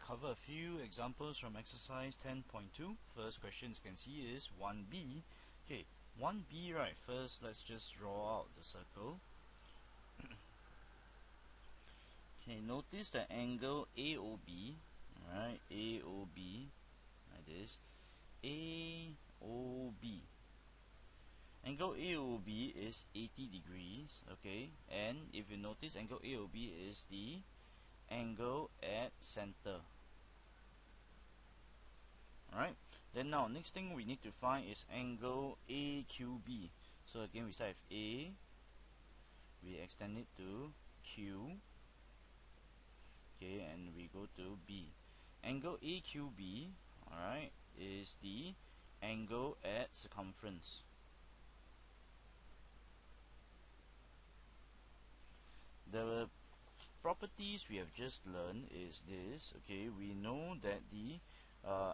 cover a few examples from exercise 10.2. First question you can see is 1b. Okay, 1b, right, first let's just draw out the circle. Okay, notice the angle AOB, right, AOB, like this, AOB. Angle AOB is 80 degrees, okay, and if you notice, angle AOB is the angle at center. Alright, then now next thing we need to find is angle AQB. So again we start with A, we extend it to Q, okay, and we go to B. Angle AQB, alright, is the angle at circumference. The properties we have just learned is this. Okay, we know that the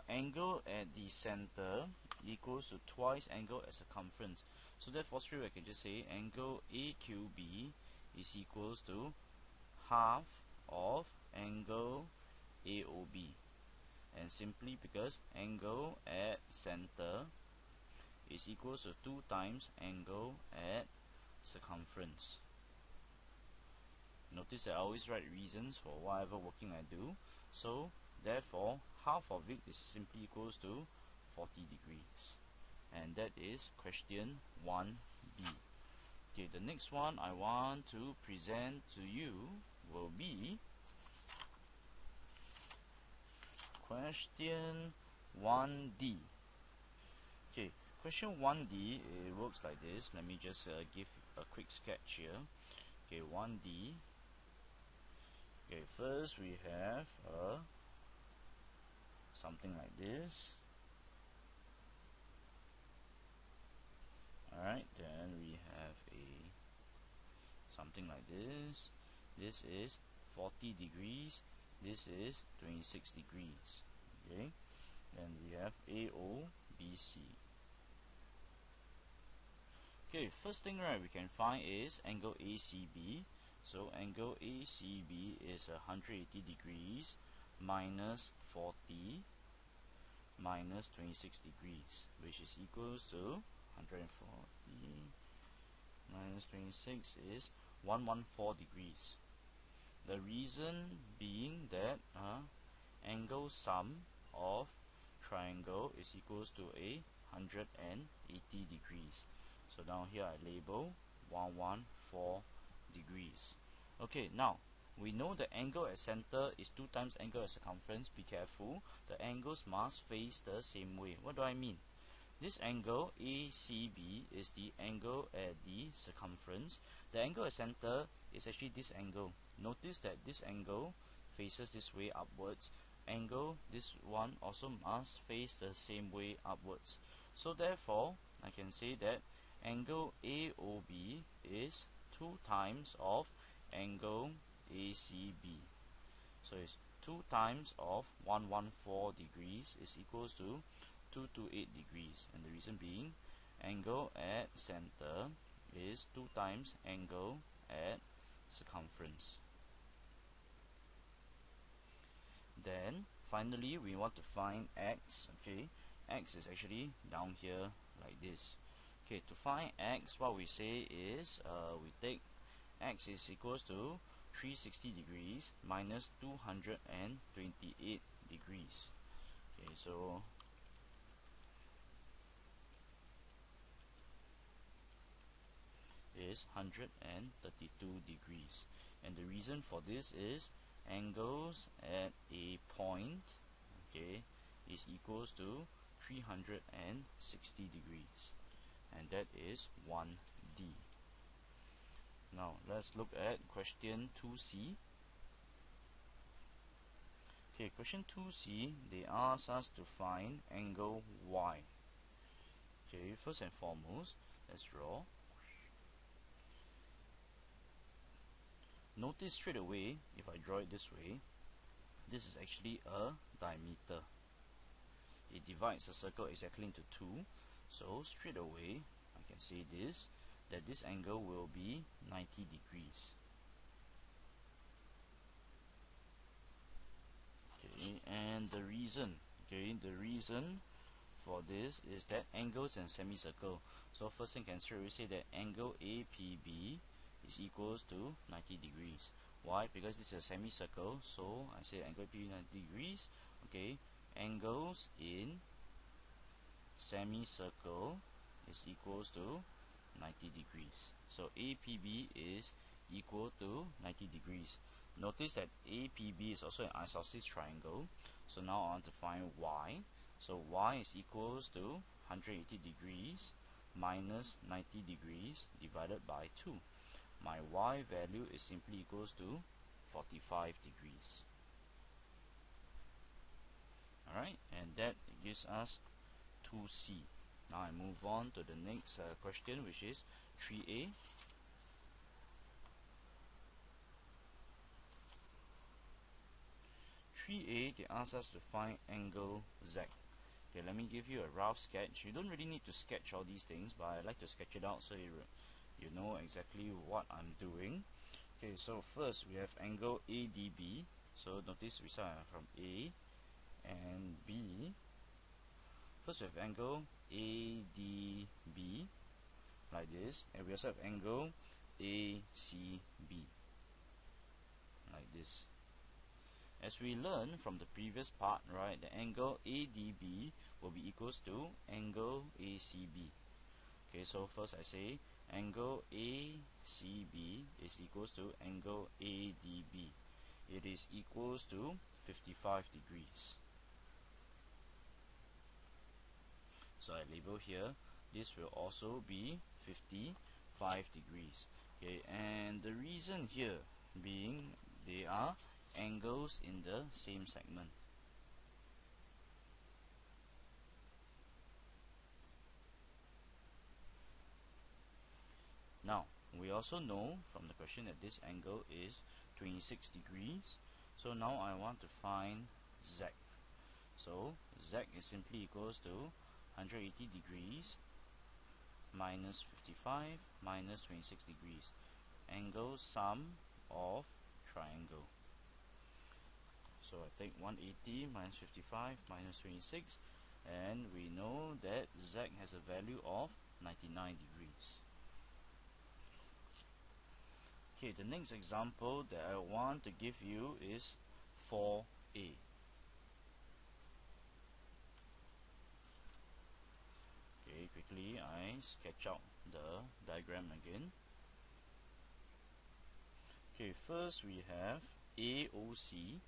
angle at the center equals to twice angle at circumference. So therefore, straight away I can just say angle AQB is equals to half of angle AOB, and simply because angle at center is equals to 2 times angle at circumference. Notice I always write reasons for whatever working I do. So therefore half of it is simply equals to 40 degrees. And that is question 1b. Okay, the next one I want to present to you will be question 1d. Okay, question 1d, it works like this. Let me just give a quick sketch here. Okay, 1d. Okay, first we have something like this. Alright, then we have something like this. This is 40 degrees. This is 26 degrees. Okay, then we have AOBC. Okay, first thing, right, we can find is angle ACB. So angle ACB is 180 degrees minus 40 minus 26 degrees, which is equals to 140 minus 26 is 114 degrees. The reason being that angle sum of triangle is equals to 180 degrees. So down here I label 114 degrees. Okay, now we know the angle at center is 2 times angle at circumference. Be careful, the angles must face the same way. What do I mean? This angle ACB is the angle at the circumference. The angle at center is actually this angle. Notice that this angle faces this way upwards. Angle, this one, also must face the same way upwards. So therefore I can say that angle AOB is 2 times of angle ACB. So it's 2 times of 114 degrees is equals to 228 degrees. And the reason being, angle at center is 2 times angle at circumference. Then finally we want to find x. Okay, x is actually down here like this. Okay, to find x, what we say is we take x is equals to 360 degrees minus 228 degrees. Okay, so is 132 degrees. And the reason for this is angles at a point, okay, is equals to 360 degrees. And that is 1D. Now let's look at question 2C. Okay, question 2C, they ask us to find angle Y. Okay, first and foremost, let's draw. Notice straight away, if I draw it this way, this is actually a diameter. It divides a circle exactly into 2. So straight away I can say this, that this angle will be 90 degrees. Okay, and the reason for this is that angles and semicircle. So first thing, can straight away say that angle APB is equals to 90 degrees. Why? Because this is a semicircle, so I say angle APB 90 degrees. Okay, angles in semicircle is equals to 90 degrees. So APB is equal to 90 degrees. Notice that APB is also an isosceles triangle. So now I want to find y. So y is equals to 180 degrees minus 90 degrees divided by 2. My y value is simply equals to 45 degrees. Alright, and that gives us 2C. Now I move on to the next question, which is 3A. 3A, they ask us to find angle Z. Okay, let me give you a rough sketch. You don't really need to sketch all these things, but I like to sketch it out so you know exactly what I'm doing. Okay, so first we have angle ADB. So notice we start from A and B. First we have angle ADB like this, and we also have angle ACB like this. As we learned from the previous part, right, the angle ADB will be equals to angle ACB. Okay, so first I say angle ACB is equals to angle ADB. It is equals to 55 degrees. So I label here, this will also be 55 degrees. Okay, and the reason here being they are angles in the same segment. Now, we also know from the question that this angle is 26 degrees. So now I want to find Z. So Z is simply equals to 180 degrees minus 55 minus 26 degrees. Angle sum of triangle. So I take 180 minus 55 minus 26, and we know that Z has a value of 99 degrees. Okay, the next example that I want to give you is 4A. Okay, quickly I sketch out the diagram again. Okay, first we have AOC.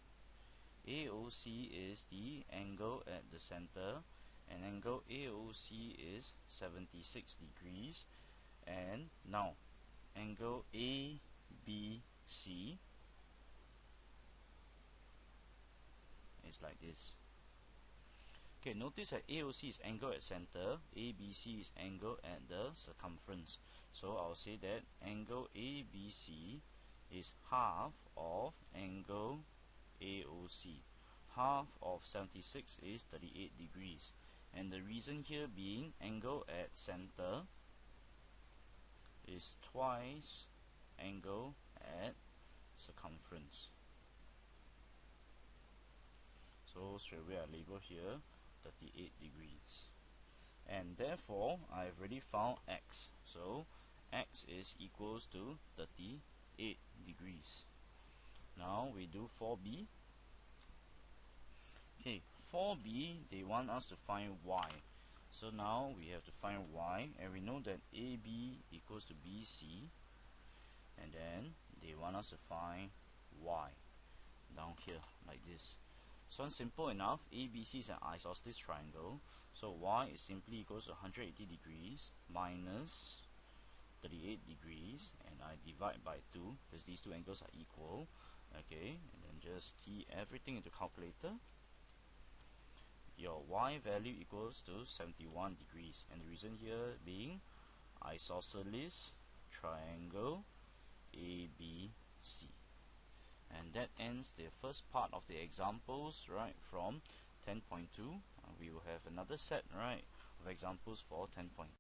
AOC is the angle at the center, and angle AOC is 76 degrees. And now angle ABC is like this. Okay, notice that AOC is angle at center, ABC is angle at the circumference. So I'll say that angle ABC is half of angle AOC. Half of 76 is 38 degrees. And the reason here being angle at center is twice angle at circumference. So straight away I label here 38 degrees. And therefore I've already found X. So X is equals to 38 degrees. Now we do 4B. Okay, 4B, they want us to find Y. So now we have to find Y, and we know that AB equals to BC, and then they want us to find Y down here like this. So it's simple enough. ABC is an isosceles triangle, so Y is simply equals to 180 degrees minus 38 degrees, and I divide by 2 because these two angles are equal. Okay, and then just key everything into calculator. Your Y value equals to 71 degrees, and the reason here being isosceles triangle ABC. And that ends the first part of the examples, right, from 10.2. We will have another set, right, of examples for 10.2.